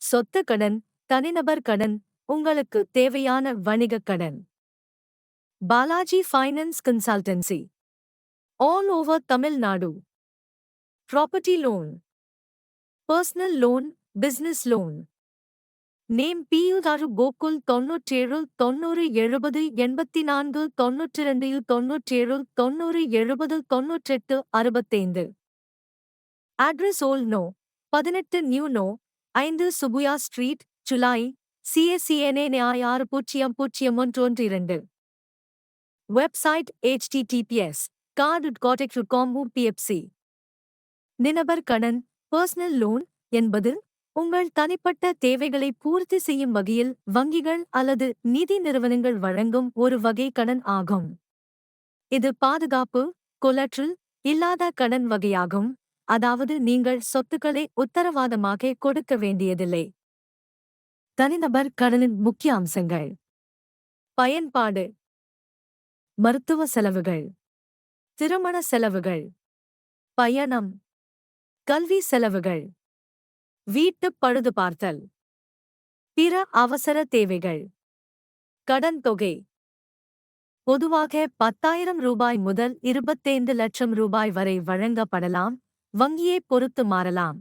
சொத்து கடன், தனிநபர் கடன், உங்களுக்கு தேவையான வணிகக் கடன். Balaji finance consultancy. All over Tamil Nadu. Property loan, personal loan, business loan. Name பியுதாரு Gokul 97 90 70 84 92 97 90 70 98 65. Address old no 18 new no 5 சுபுயா street, Choolai, CSCNA 600112. Website https://card.gotec.com/pfc. நினபர் கடன், பர்சனல் லோன் என்பது உங்கள் தனிப்பட்ட தேவைகளை பூர்த்தி செய்யும் வகையில் வங்கிகள் அல்லது நிதி நிறுவனங்கள் வழங்கும் ஒரு வகை கடன் ஆகும். இது பாதுகாப்பு, கொலட்ரல் இல்லாத கடன் வகையாகும், அதாவது நீங்கள் சொத்துக்களை உத்தரவாதமாக கொடுக்க வேண்டியதில்லை. தனிநபர் கடனின் முக்கிய அம்சங்கள். பயன்பாடு: மருத்துவ செலவுகள், திருமண செலவுகள், பயணம், கல்வி செலவுகள், வீட்டு பழுதுபார்த்தல், பிற அவசர தேவைகள். கடன் தொகை பொதுவாக 10,000 ரூபாய் முதல் 25 லட்சம் ரூபாய் வரை வழங்கப்படலாம், வங்கியை பொறுத்து மாறலாம்.